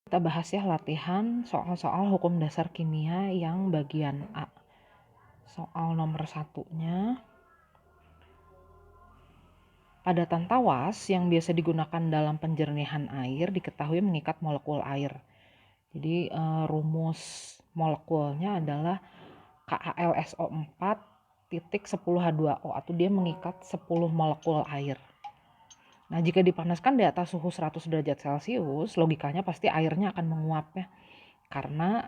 Kita bahas ya latihan soal-soal hukum dasar kimia yang bagian A. Soal nomor 1-nya. Padatan tawas yang biasa digunakan dalam penjernihan air diketahui mengikat molekul air. Jadi rumus molekulnya adalah KAlSO4.10H2O atau dia mengikat 10 molekul air. Nah, jika dipanaskan di atas suhu 100 derajat Celcius, logikanya pasti airnya akan menguap ya. Karena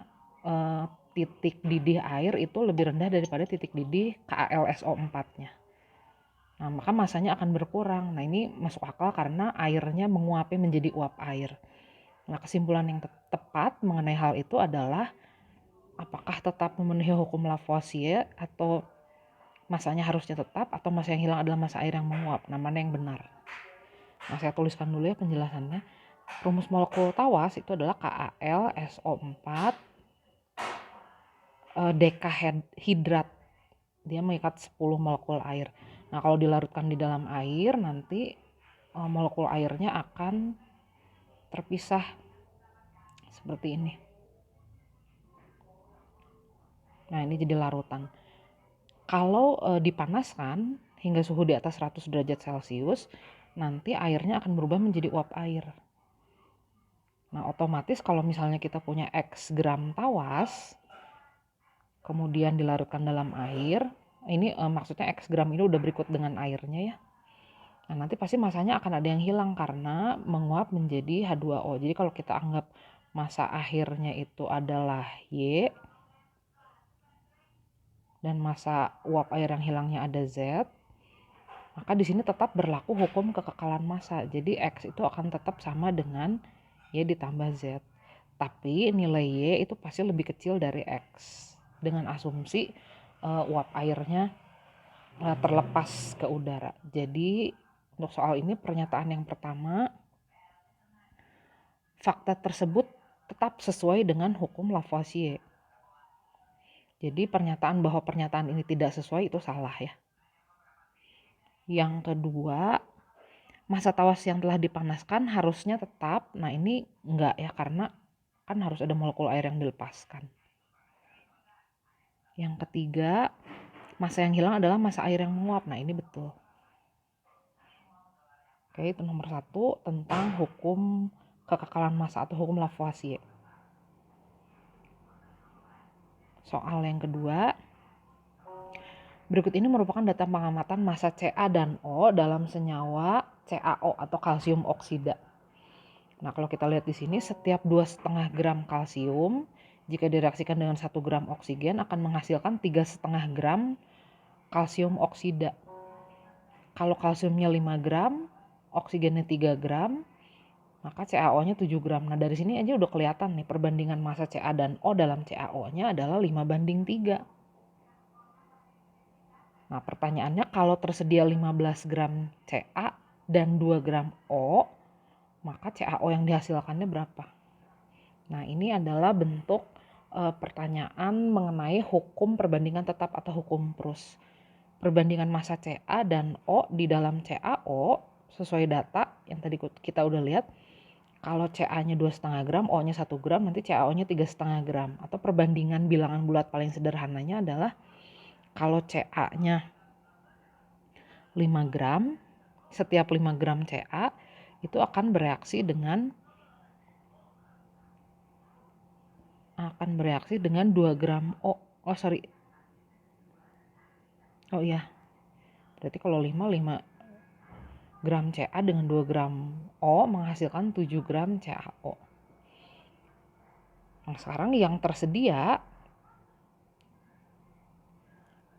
titik didih air itu lebih rendah daripada titik didih KAlSO4-nya. Nah, maka masanya akan berkurang. Nah, ini masuk akal karena airnya menguapnya menjadi uap air. Nah, kesimpulan yang tepat mengenai hal itu adalah apakah tetap memenuhi hukum Lavoisier atau masanya harusnya tetap atau masa yang hilang adalah masa air yang menguap. Nah, mana yang benar? Nah, saya tuliskan dulu ya penjelasannya. Rumus molekul tawas itu adalah KAlSO4 dekahidrat. Dia mengikat 10 molekul air. Nah, kalau dilarutkan di dalam air nanti molekul airnya akan terpisah seperti ini. Nah, ini jadi larutan. Kalau dipanaskan hingga suhu di atas 100 derajat Celcius, nanti airnya akan berubah menjadi uap air. Nah, otomatis kalau misalnya kita punya X gram tawas, kemudian dilarutkan dalam air, ini maksudnya X gram ini udah berikut dengan airnya ya. Nah, nanti pasti masanya akan ada yang hilang karena menguap menjadi H2O. Jadi kalau kita anggap masa akhirnya itu adalah Y dan masa uap air yang hilangnya ada Z, maka di sini tetap berlaku hukum kekekalan massa. Jadi X itu akan tetap sama dengan Y ditambah Z. Tapi nilai Y itu pasti lebih kecil dari X dengan asumsi uap airnya terlepas ke udara. Jadi untuk soal ini pernyataan yang pertama, fakta tersebut tetap sesuai dengan hukum Lavoisier. Jadi pernyataan bahwa pernyataan ini tidak sesuai itu salah ya. Yang kedua, massa tawas yang telah dipanaskan harusnya tetap. Nah, ini enggak ya karena kan harus ada molekul air yang dilepaskan. Yang ketiga, massa yang hilang adalah massa air yang menguap. Nah, ini betul. Oke, itu nomor 1 tentang hukum kekekalan massa atau hukum Lavoisier. Soal yang kedua, berikut ini merupakan data pengamatan massa Ca dan O dalam senyawa CaO atau kalsium oksida. Nah, kalau kita lihat di sini setiap 2,5 gram kalsium jika direaksikan dengan 1 gram oksigen akan menghasilkan 3,5 gram kalsium oksida. Kalau kalsiumnya 5 gram, oksigennya 3 gram, maka CaO-nya 7 gram. Nah, dari sini aja udah kelihatan nih perbandingan massa Ca dan O dalam CaO-nya adalah 5:3. Nah, pertanyaannya kalau tersedia 15 gram Ca dan 2 gram O, maka CaO yang dihasilkannya berapa? Nah, ini adalah bentuk pertanyaan mengenai hukum perbandingan tetap atau hukum Proust. Perbandingan massa Ca dan O di dalam CaO sesuai data yang tadi kita udah lihat. Kalau Ca-nya 2,5 gram, O-nya 1 gram, nanti CaO-nya 3,5 gram. Atau perbandingan bilangan bulat paling sederhananya adalah kalau Ca-nya 5 gram, setiap 5 gram Ca itu akan bereaksi dengan 2 gram O. Oh iya. Berarti kalau 5 gram Ca dengan 2 gram O menghasilkan 7 gram CaO. Nah, sekarang yang tersedia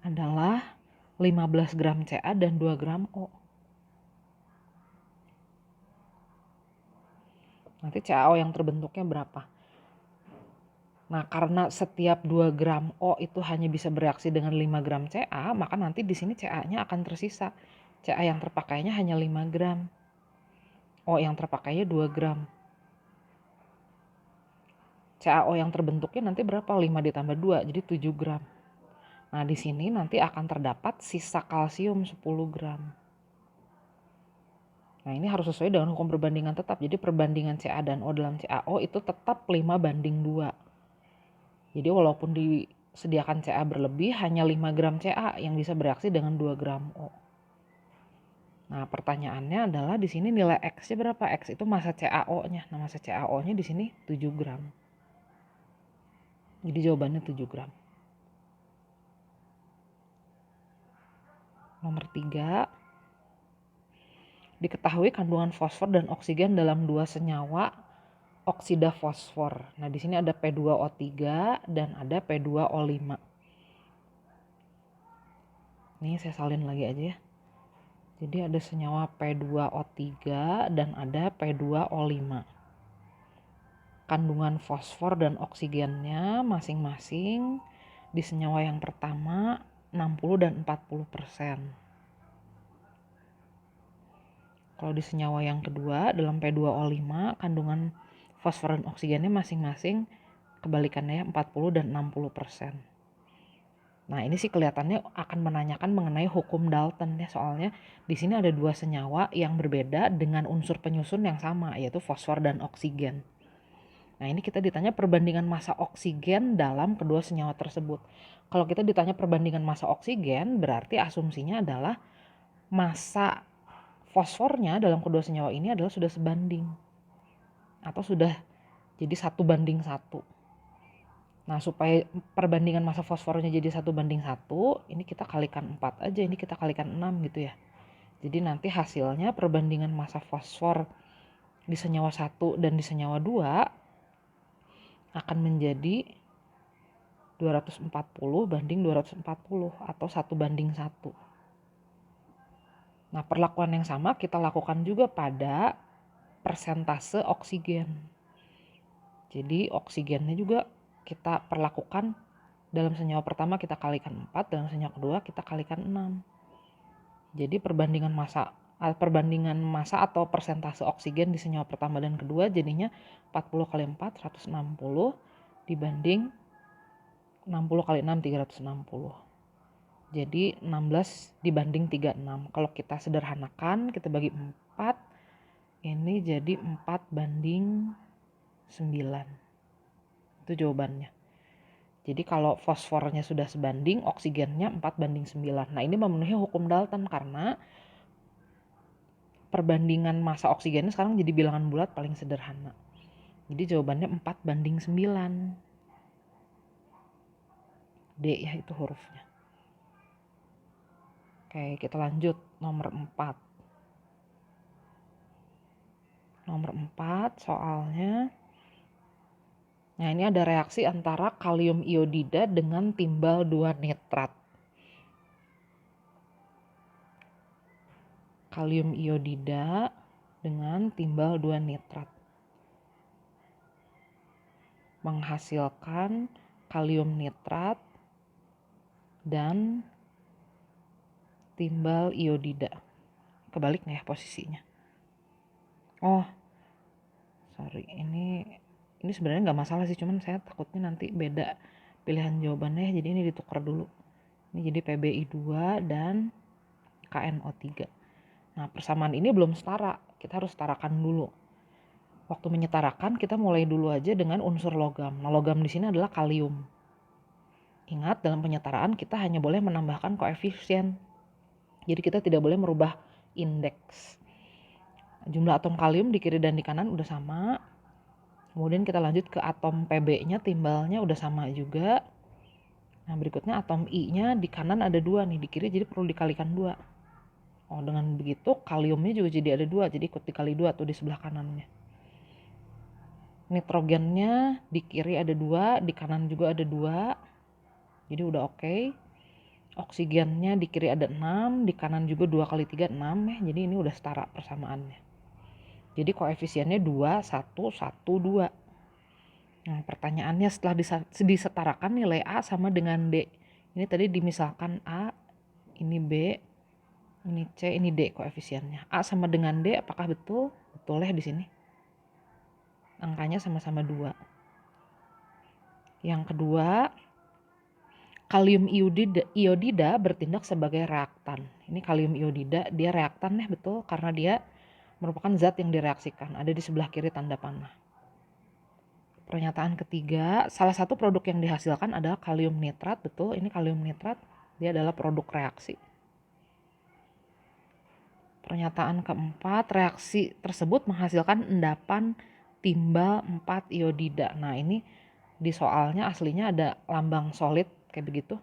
adalah 15 gram Ca dan 2 gram O. Nanti CaO yang terbentuknya berapa? Nah, karena setiap 2 gram O itu hanya bisa bereaksi dengan 5 gram Ca, maka nanti di sini Ca-nya akan tersisa. Ca yang terpakainya hanya 5 gram. O yang terpakainya 2 gram. CaO yang terbentuknya nanti berapa? 5 ditambah 2, jadi 7 gram. Nah, di sini nanti akan terdapat sisa kalsium 10 gram. Nah, ini harus sesuai dengan hukum perbandingan tetap. Jadi perbandingan Ca dan O dalam CaO itu tetap 5:2. Jadi walaupun disediakan Ca berlebih, hanya 5 gram Ca yang bisa bereaksi dengan 2 gram O. Nah, pertanyaannya adalah di sini nilai X-nya berapa? X itu massa CaO-nya. Nah, massa CaO-nya di sini 7 gram. Jadi jawabannya 7 gram. Nomor 3. Diketahui kandungan fosfor dan oksigen dalam 2 senyawa oksida fosfor. Nah, di sini ada P2O3 dan ada P2O5. Ini saya salin lagi aja ya. Jadi ada senyawa P2O3 dan ada P2O5. Kandungan fosfor dan oksigennya masing-masing di senyawa yang pertama 60 dan 40%. Kalau di senyawa yang kedua dalam P2O5 kandungan fosfor dan oksigennya masing-masing kebalikannya 40 dan 60%. Nah, ini sih kelihatannya akan menanyakan mengenai hukum Dalton ya, soalnya di sini ada 2 senyawa yang berbeda dengan unsur penyusun yang sama, yaitu fosfor dan oksigen. Nah, ini kita ditanya perbandingan massa oksigen dalam kedua senyawa tersebut. Kalau kita ditanya perbandingan massa oksigen, berarti asumsinya adalah massa fosfornya dalam kedua senyawa ini adalah sudah sebanding atau sudah jadi 1:1. Nah, supaya perbandingan massa fosfornya jadi 1:1, ini kita kalikan 4 aja, ini kita kalikan 6 gitu ya. Jadi nanti hasilnya perbandingan massa fosfor di senyawa 1 dan di senyawa 2 akan menjadi 240 banding 240 atau 1:1. Nah, perlakuan yang sama kita lakukan juga pada persentase oksigen. Jadi oksigennya juga kita perlakukan dalam senyawa pertama kita kalikan 4, dalam senyawa kedua kita kalikan 6. Jadi perbandingan massa atau persentase oksigen di senyawa pertama dan kedua jadinya 40 kali 4 160 dibanding 60 kali 6 360. Jadi 16 dibanding 36. Kalau kita sederhanakan, kita bagi 4, ini jadi 4:9. Itu jawabannya. Jadi kalau fosfornya sudah sebanding, oksigennya 4:9. Nah, ini memenuhi hukum Dalton karena perbandingan massa oksigennya sekarang jadi bilangan bulat paling sederhana. Jadi jawabannya 4:9. D ya itu hurufnya. Oke, kita lanjut nomor 4. Nomor 4 soalnya. Nah, ini ada reaksi antara kalium iodida dengan timbal 2 nitrat. Kalium iodida dengan timbal 2 nitrat. Menghasilkan kalium nitrat dan timbal iodida. Kebalik nggak ya posisinya? Oh, sorry, ini sebenarnya nggak masalah sih, cuman saya takutnya nanti beda pilihan jawabannya, jadi ini ditukar dulu. Ini jadi PbI2 dan KNO3. Nah, persamaan ini belum setara, kita harus setarakan dulu. Waktu menyetarakan kita mulai dulu aja dengan unsur logam. Nah, logam di sini adalah kalium. Ingat, dalam penyetaraan kita hanya boleh menambahkan koefisien. Jadi kita tidak boleh merubah indeks. Jumlah atom kalium di kiri dan di kanan udah sama. Kemudian kita lanjut ke atom Pb-nya, timbalnya udah sama juga. Nah, berikutnya atom I-nya di kanan ada 2 nih, di kiri jadi perlu dikalikan 2. Oh, dengan begitu kaliumnya juga jadi ada 2, jadi ikut dikali 2 tuh di sebelah kanannya. Nitrogennya di kiri ada 2, di kanan juga ada 2. Jadi udah oke. Oksigennya di kiri ada 6, di kanan juga 2 kali 3 6 ya. Jadi ini udah setara persamaannya. Jadi koefisiennya 2 1 1 2. Nah, pertanyaannya setelah disetarakan nilai A sama dengan D. Ini tadi dimisalkan A, ini B, ini C, ini D koefisiennya. A sama dengan D apakah betul? Betul ya di sini. Angkanya sama-sama 2. Yang kedua, kalium iodida bertindak sebagai reaktan. Ini kalium iodida, dia reaktan ya betul karena dia merupakan zat yang direaksikan, ada di sebelah kiri tanda panah. Pernyataan ketiga, salah satu produk yang dihasilkan adalah kalium nitrat. Betul, ini kalium nitrat, dia adalah produk reaksi. Pernyataan keempat, reaksi tersebut menghasilkan endapan timbal 4 iodida. Nah, ini di soalnya aslinya ada lambang solid kayak begitu.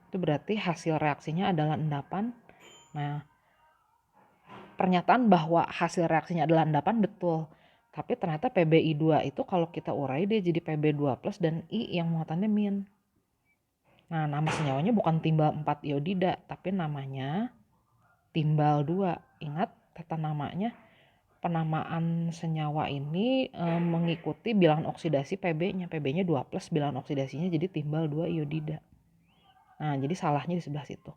Itu berarti hasil reaksinya adalah endapan. Nah, pernyataan bahwa hasil reaksinya adalah endapan betul. Tapi ternyata PbI2 itu kalau kita urai dia jadi Pb2+ dan I yang muatannya min. Nah, nama senyawanya bukan timbal 4 iodida, tapi namanya timbal 2. Ingat tata namanya, penamaan senyawa ini mengikuti bilangan oksidasi Pb-nya. Pb-nya 2+, bilangan oksidasinya jadi timbal 2 iodida. Nah, jadi salahnya di sebelah situ.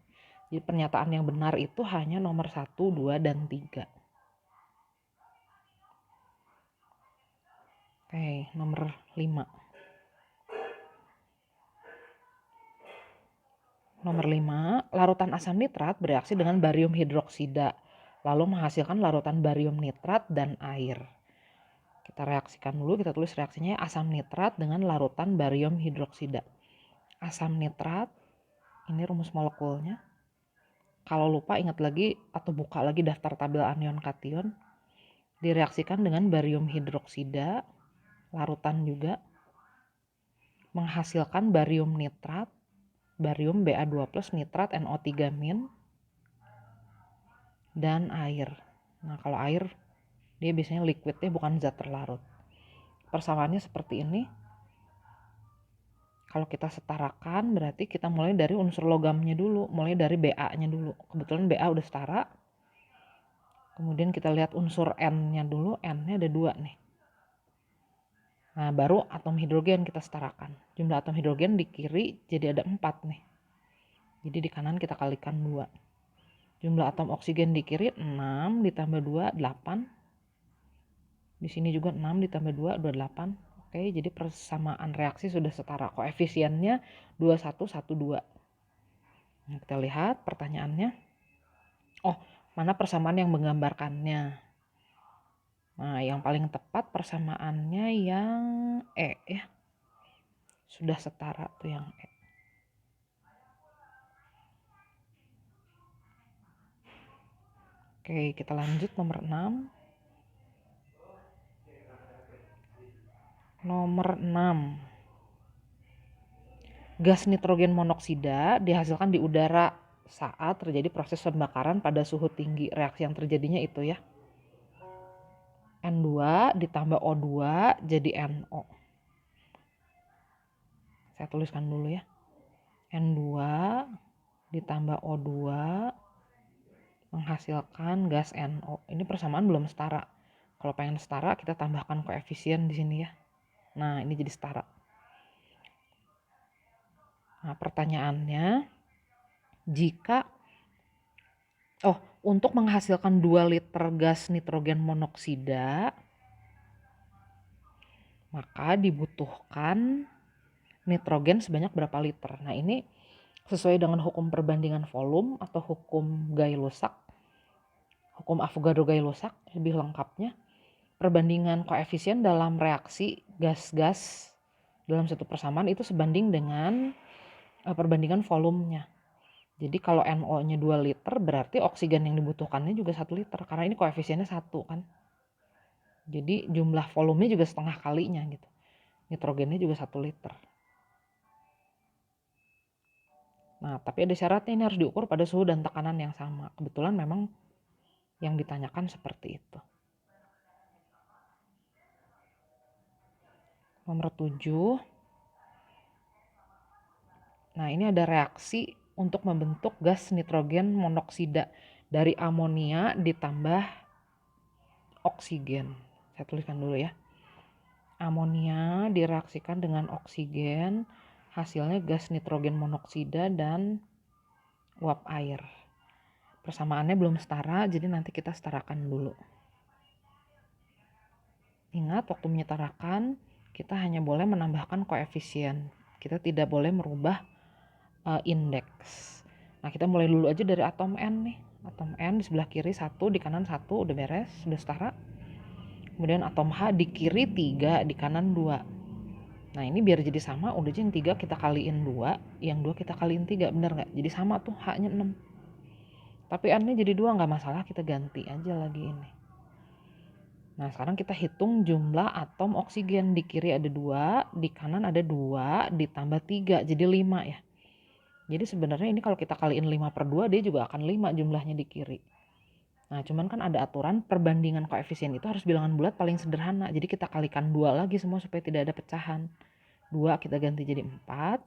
Jadi pernyataan yang benar itu hanya nomor 1, 2, dan 3. Oke, nomor 5. Nomor 5, larutan asam nitrat bereaksi dengan barium hidroksida, lalu menghasilkan larutan barium nitrat dan air. Kita reaksikan dulu, kita tulis reaksinya asam nitrat dengan larutan barium hidroksida. Asam nitrat, ini rumus molekulnya. Kalau lupa ingat lagi atau buka lagi daftar tabel anion kation. Direaksikan dengan barium hidroksida, larutan juga, menghasilkan barium nitrat, barium Ba2+, nitrat NO3-, dan air. Nah, kalau air dia biasanya liquidnya bukan zat terlarut. Persamaannya seperti ini. Kalau kita setarakan berarti kita mulai dari unsur logamnya dulu, mulai dari Ba-nya dulu. Kebetulan Ba udah setara. Kemudian kita lihat unsur N-nya dulu, N-nya ada 2 nih. Nah, baru atom hidrogen kita setarakan. Jumlah atom hidrogen di kiri jadi ada 4 nih. Jadi di kanan kita kalikan 2. Jumlah atom oksigen di kiri 6 ditambah 2, 8. Di sini juga 6 ditambah 2, 28. Oke, jadi persamaan reaksi sudah setara. Koefisiennya 2112. Nah, kita lihat pertanyaannya. Oh, mana persamaan yang menggambarkannya? Nah, yang paling tepat persamaannya yang E ya. Sudah setara tuh yang E. Oke, kita lanjut nomor 6. Nomor 6. Gas nitrogen monoksida dihasilkan di udara saat terjadi proses pembakaran pada suhu tinggi. Reaksi yang terjadinya itu ya. N2 ditambah O2 jadi NO. Saya tuliskan dulu ya. N2 ditambah O2 menghasilkan gas NO. Ini persamaan belum setara. Kalau pengen setara kita tambahkan koefisien di sini ya. Nah, ini jadi setara. Nah, pertanyaannya, jika untuk menghasilkan 2 liter gas nitrogen monoksida, maka dibutuhkan nitrogen sebanyak berapa liter? Nah, ini sesuai dengan hukum perbandingan volume atau hukum Gay-Lussac, hukum Avogadro-Gay-Lussac lebih lengkapnya. Perbandingan koefisien dalam reaksi gas-gas dalam satu persamaan itu sebanding dengan perbandingan volumenya. Jadi kalau NO-nya 2 liter berarti oksigen yang dibutuhkannya juga 1 liter karena ini koefisiennya 1 kan. Jadi jumlah volumenya juga setengah kalinya gitu. Nitrogennya juga 1 liter. Nah, tapi ada syaratnya, ini harus diukur pada suhu dan tekanan yang sama. Kebetulan memang yang ditanyakan seperti itu. Nomor 7. Nah, ini ada reaksi untuk membentuk gas nitrogen monoksida dari amonia ditambah oksigen. Saya tuliskan dulu ya. Amonia direaksikan dengan oksigen, hasilnya gas nitrogen monoksida dan uap air. Persamaannya belum setara, jadi nanti kita setarakan dulu. Ingat, waktu menyetarakan kita hanya boleh menambahkan koefisien. Kita tidak boleh merubah indeks. Nah, kita mulai dulu aja dari atom N nih. Atom N di sebelah kiri 1, di kanan 1, udah beres, udah setara. Kemudian atom H di kiri 3, di kanan 2. Nah ini biar jadi sama, udah aja yang 3 kita kaliin 2, yang 2 kita kaliin 3, bener nggak? Jadi sama tuh H-nya 6. Tapi N-nya jadi 2, nggak masalah, kita ganti aja lagi ini. Nah sekarang kita hitung jumlah atom oksigen. Di kiri ada 2, di kanan ada 2, ditambah 3, jadi 5 ya. Jadi sebenarnya ini kalau kita kaliin 5/2, dia juga akan 5 jumlahnya di kiri. Nah cuman kan ada aturan perbandingan koefisien itu harus bilangan bulat paling sederhana. Jadi kita kalikan 2 lagi semua supaya tidak ada pecahan. 2 kita ganti jadi 4.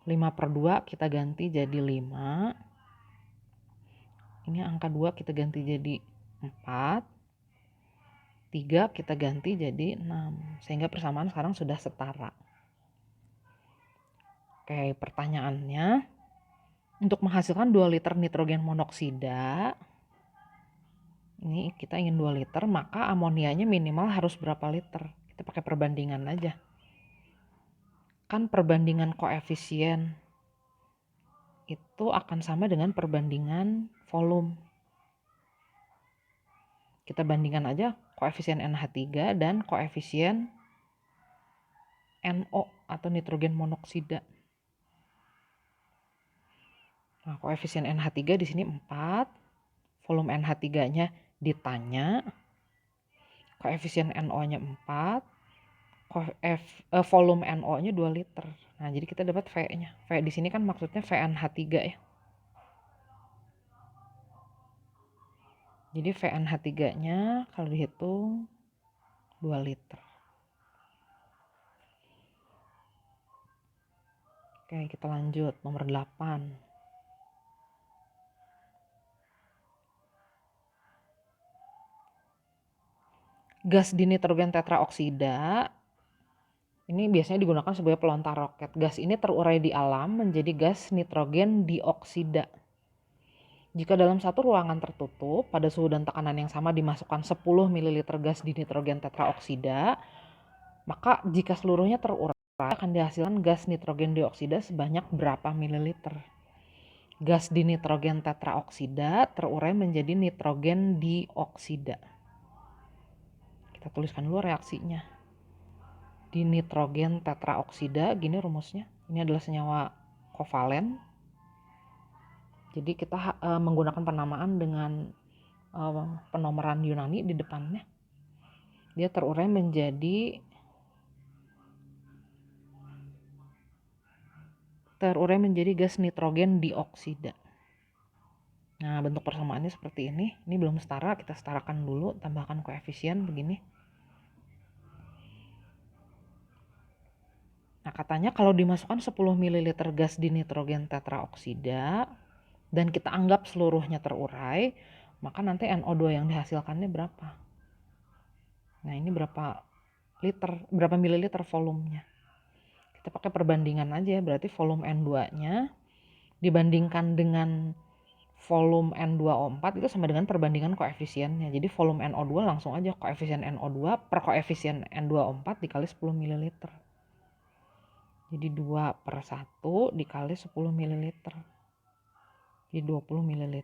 5/2 kita ganti jadi 5. Ini angka 2 kita ganti jadi 4. 3 kita ganti jadi 6. Sehingga persamaan sekarang sudah setara. Oke, pertanyaannya, untuk menghasilkan 2 liter nitrogen monoksida, ini kita ingin 2 liter, maka amonianya minimal harus berapa liter? Kita pakai perbandingan aja. Kan perbandingan koefisien itu akan sama dengan perbandingan volume. Kita bandingkan aja koefisien NH3 dan koefisien NO atau nitrogen monoksida. Nah, koefisien NH3 di sini 4, volume NH3-nya ditanya, koefisien NO-nya 4, volume NO-nya 2 liter. Nah, jadi kita dapat V-nya. V di sini kan maksudnya VNH3 ya. Jadi VNH3-nya kalau dihitung 2 liter. Oke, kita lanjut nomor 8. Gas dinitrogen tetraoksida ini biasanya digunakan sebagai pelontar roket. Gas ini terurai di alam menjadi gas nitrogen dioksida. Jika dalam satu ruangan tertutup pada suhu dan tekanan yang sama dimasukkan 10 ml gas dinitrogen tetraoksida, maka jika seluruhnya terurai akan dihasilkan gas nitrogen dioksida sebanyak berapa mililiter? Gas dinitrogen tetraoksida terurai menjadi nitrogen dioksida. Kita tuliskan dulu reaksinya. Dinitrogen tetraoksida, gini rumusnya. Ini adalah senyawa kovalen. Jadi kita menggunakan penamaan dengan penomoran Yunani di depannya. Dia terurai menjadi gas nitrogen dioksida. Nah, bentuk persamaannya seperti ini. Ini belum setara, kita setarakan dulu, tambahkan koefisien begini. Nah, katanya kalau dimasukkan 10 ml gas dinitrogen tetraoksida dan kita anggap seluruhnya terurai, maka nanti NO2 yang dihasilkannya berapa? Nah, ini berapa mililiter volumenya? Kita pakai perbandingan aja, berarti volume N2-nya dibandingkan dengan volume N2O4 itu sama dengan perbandingan koefisiennya. Jadi volume NO2 langsung aja koefisien NO2 per koefisien N2O4 dikali 10 ml. Jadi 2/1 dikali 10 ml. Jadi 20 ml.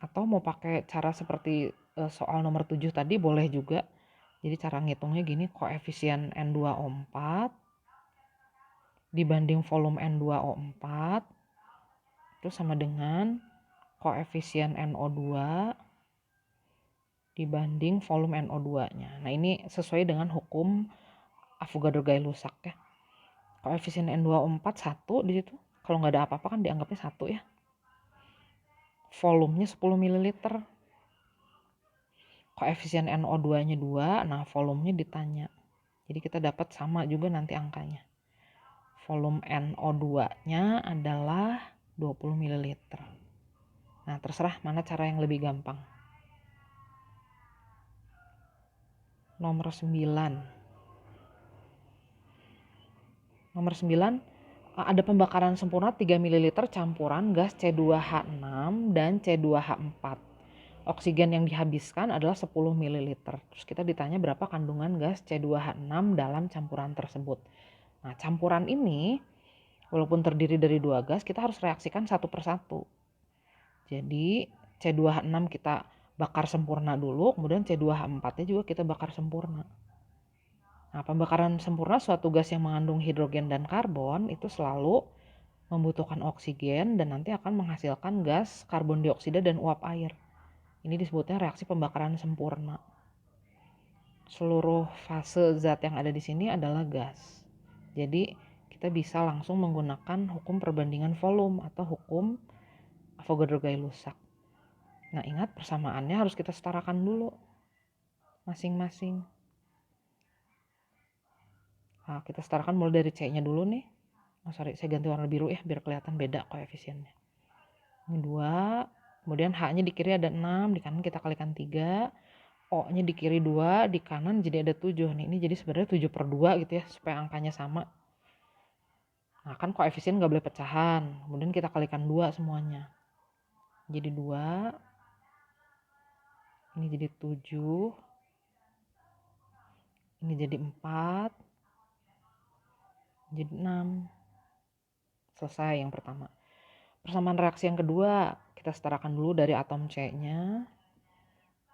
Atau mau pakai cara seperti soal nomor 7 tadi boleh juga. Jadi cara ngitungnya gini, koefisien N2O4 dibanding volume N2O4 itu sama dengan koefisien NO2 dibanding volume NO2-nya. Nah, ini sesuai dengan hukum Avogadro-Gay-Lussac ya. Koefisien N2O4 1 di situ. Kalau nggak ada apa-apa kan dianggapnya 1 ya. Volumenya 10 ml. Koefisien NO2-nya 2, nah volumenya ditanya. Jadi kita dapat sama juga nanti angkanya. Volume NO2-nya adalah 20 ml. Nah, terserah mana cara yang lebih gampang. Nomor 9. Nomor 9, ada pembakaran sempurna 3 ml campuran gas C2H6 dan C2H4. Oksigen yang dihabiskan adalah 10 ml. Terus kita ditanya berapa kandungan gas C2H6 dalam campuran tersebut. Nah, campuran ini Walaupun terdiri dari 2 gas, kita harus reaksikan satu persatu. Jadi C2H6 kita bakar sempurna dulu, kemudian C2H4-nya juga kita bakar sempurna. Nah, pembakaran sempurna suatu gas yang mengandung hidrogen dan karbon itu selalu membutuhkan oksigen dan nanti akan menghasilkan gas karbon dioksida dan uap air. Ini disebutnya reaksi pembakaran sempurna. Seluruh fase zat yang ada di sini adalah gas. Jadi kita bisa langsung menggunakan hukum perbandingan volume atau hukum Avogadro-Gay-Lussac. Nah, ingat persamaannya harus kita setarakan dulu masing-masing. Nah, kita setarakan mulai dari C-nya dulu nih. Sorry, saya ganti warna biru ya biar kelihatan beda koefisiennya. Ini 2, kemudian H-nya di kiri ada 6, di kanan kita kalikan 3. O-nya di kiri 2, di kanan jadi ada 7 nih. Ini jadi sebenarnya 7/2 gitu ya, supaya angkanya sama. Nah, kan koefisien nggak boleh pecahan. Kemudian kita kalikan 2 semuanya. Jadi 2. Ini jadi 7. Ini jadi 4. Jadi 6. Selesai yang pertama. Persamaan reaksi yang kedua, kita setarakan dulu dari atom C-nya.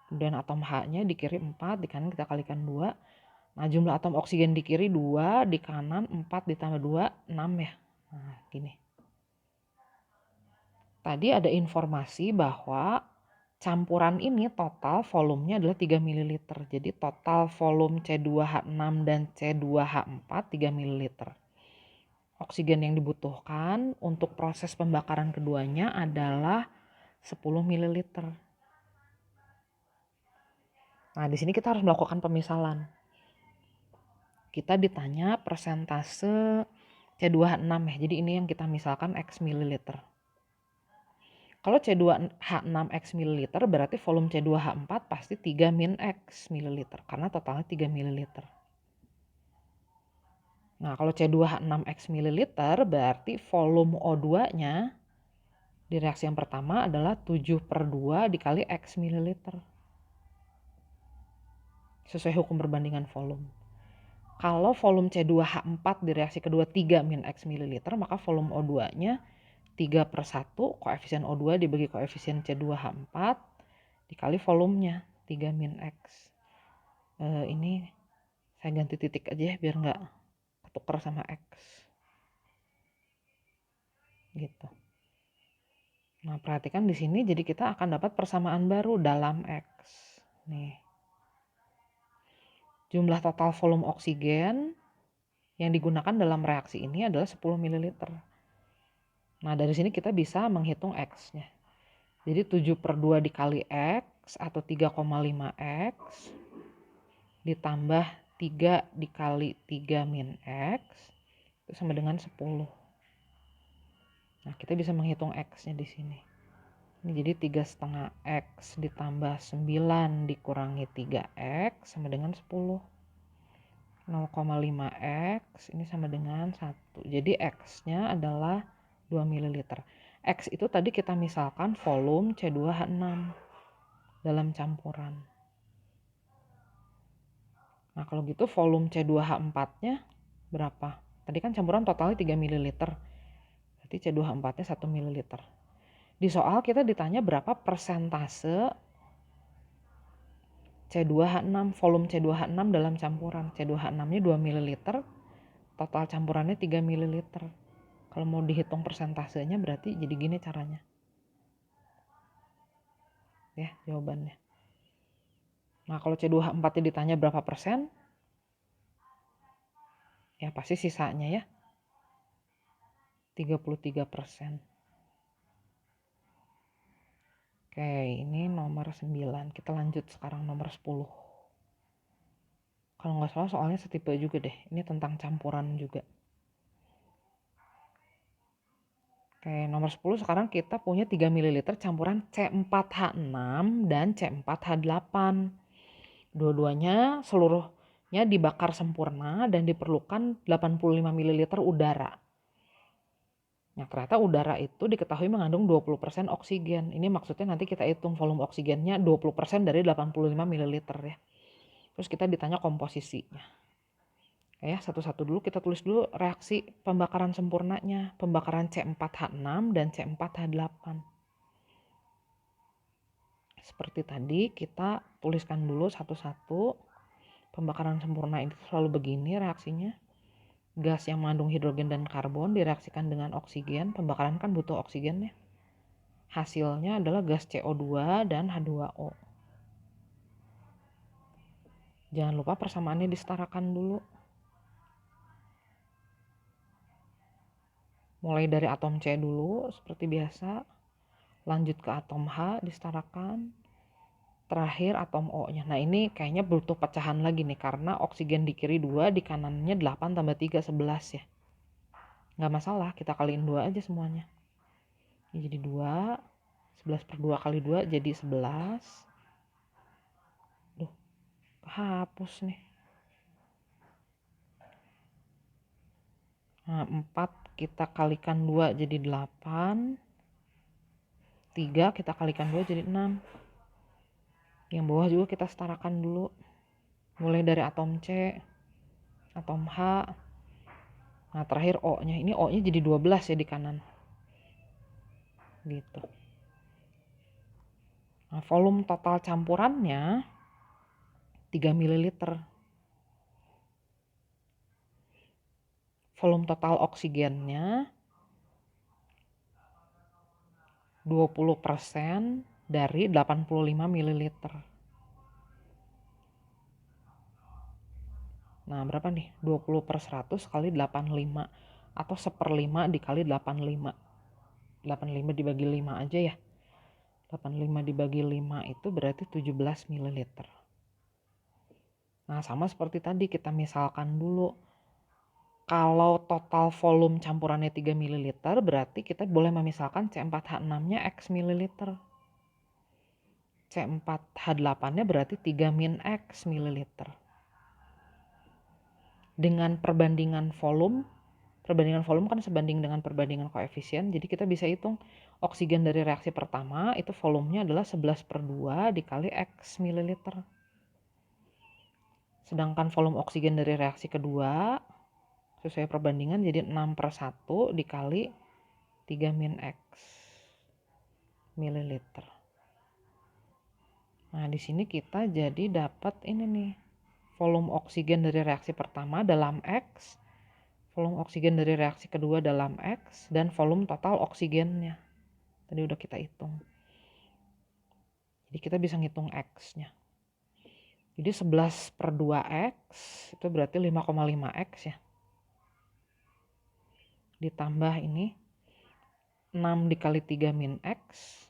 Kemudian atom H-nya di kiri 4, di kanan kita kalikan 2. Nah, jumlah atom oksigen di kiri 2, di kanan 4 ditambah 2, 6 ya. Nah, gini. Tadi ada informasi bahwa campuran ini total volumenya adalah 3 ml. Jadi total volume C2H6 dan C2H4 3 ml. Oksigen yang dibutuhkan untuk proses pembakaran keduanya adalah 10 ml. Nah, di sini kita harus melakukan pemisalan. Kita ditanya persentase C2H6 ya. Jadi ini yang kita misalkan X mililiter. Kalau C2H6 X mililiter berarti volume C2H4 pasti 3 min X mililiter karena totalnya 3 mililiter. Nah, kalau C2H6 X mililiter berarti volume O2-nya di reaksi yang pertama adalah 7/2 dikali X mililiter. Sesuai hukum perbandingan volume. Kalau volume C2H4 di reaksi kedua 3 min X mililiter, maka volume O2-nya 3/1, koefisien O2 dibagi koefisien C2H4, dikali volumenya 3 min X. Ini saya ganti titik aja ya, biar nggak ketukar sama X. Gitu. Nah, perhatikan di sini, jadi kita akan dapat persamaan baru dalam X. Nih. Jumlah total volume oksigen yang digunakan dalam reaksi ini adalah 10 ml. Nah, dari sini kita bisa menghitung X-nya. Jadi 7/2 dikali X atau 3,5 X ditambah 3 dikali 3 min X itu sama dengan 10. Nah, kita bisa menghitung X-nya di sini. Ini jadi 3,5 X ditambah 9 dikurangi 3X sama dengan 10. 0,5 X ini sama dengan 1. Jadi X-nya adalah 2 ml. X itu tadi kita misalkan volume C2H6 dalam campuran. Nah, kalau gitu volume C2H4-nya berapa? Tadi kan campuran totalnya 3 ml. Berarti C2H4-nya 1 ml. Di soal kita ditanya berapa persentase C2H6, volume C2H6 dalam campuran. C2H6-nya 2 ml, total campurannya 3 ml. Kalau mau dihitung persentasenya berarti jadi gini caranya. Ya, jawabannya. Nah, kalau C2H4-nya ditanya berapa persen? Ya, pasti sisanya ya. 33%. Oke, ini nomor 9. Kita lanjut sekarang nomor 10. Kalau nggak salah soalnya setipe juga deh. Ini tentang campuran juga. Oke, nomor 10 sekarang kita punya 3 ml campuran C4H6 dan C4H8. Dua-duanya seluruhnya dibakar sempurna dan diperlukan 85 ml udara. Nah, ternyata udara itu diketahui mengandung 20% oksigen. Ini maksudnya nanti kita hitung volume oksigennya 20% dari 85 ml ya. Terus kita ditanya komposisinya. Ya, satu-satu dulu kita tulis dulu reaksi pembakaran sempurnanya. Pembakaran C4H6 dan C4H8. Seperti tadi kita tuliskan dulu satu-satu. Pembakaran sempurna itu selalu begini reaksinya. Gas yang mengandung hidrogen dan karbon direaksikan dengan oksigen. Pembakaran kan butuh oksigen ya. Hasilnya adalah gas CO2 dan H2O. Jangan lupa persamaannya disetarakan dulu. Mulai dari atom C dulu seperti biasa. Lanjut ke atom H disetarakan. Terakhir atom O-nya. Nah ini kayaknya butuh pecahan lagi nih. Karena oksigen di kiri 2, di kanannya 8 tambah 3, 11 ya. Nggak masalah, kita kaliin 2 aja semuanya. Ini jadi 2. 11 per 2 kali 2 jadi 11. Duh, kehapus nih. Nah, 4 kita kalikan 2 jadi 8. 3 kita kalikan 2 jadi 6. Yang bawah juga kita setarakan dulu. Mulai dari atom C, atom H. Nah, terakhir O-nya. Ini O-nya jadi 12 ya di kanan. Gitu. Nah, volume total campurannya 3 ml. Volume total oksigennya 20% dari 85 ml. Nah, berapa nih? 20/100 kali 85 atau 1/5 dikali 85. 85 dibagi 5 aja ya. 85 dibagi 5 itu berarti 17 ml. Nah, sama seperti tadi kita misalkan dulu. Kalau total volume campurannya 3 ml, berarti kita boleh memisalkan C4H6-nya X ml. C4H8-nya berarti 3 min X ml. Dengan perbandingan volume kan sebanding dengan perbandingan koefisien. Jadi kita bisa hitung oksigen dari reaksi pertama itu volumenya adalah 11/2 dikali X ml. Sedangkan volume oksigen dari reaksi kedua sesuai perbandingan jadi 6/1 dikali 3 min X ml. Nah, di sini kita jadi dapat ini nih. Volume oksigen dari reaksi pertama dalam X, volume oksigen dari reaksi kedua dalam X, dan volume total oksigennya. Tadi udah kita hitung. Jadi kita bisa ngitung X-nya. Jadi 11/2X itu berarti 5,5X ya. Ditambah ini 6 dikali 3 min X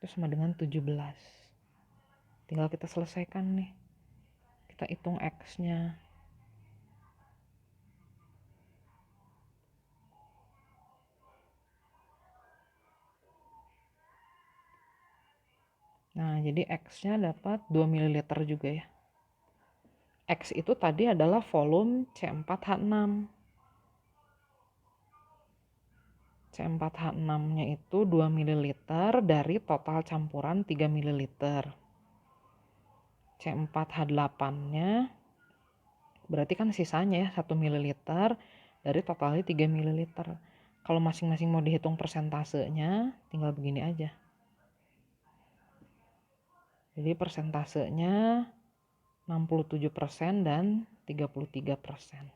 itu sama dengan 17. Tinggal kita selesaikan nih. Kita hitung X-nya. Nah, jadi X-nya dapat 2 ml juga ya. X itu tadi adalah volume C4H6. C4H6-nya itu 2 ml dari total campuran 3 ml. C4H8-nya berarti kan sisanya ya 1 ml dari totalnya 3 ml. Kalau masing-masing mau dihitung persentasenya, tinggal begini aja. Jadi persentasenya 67% dan 33%.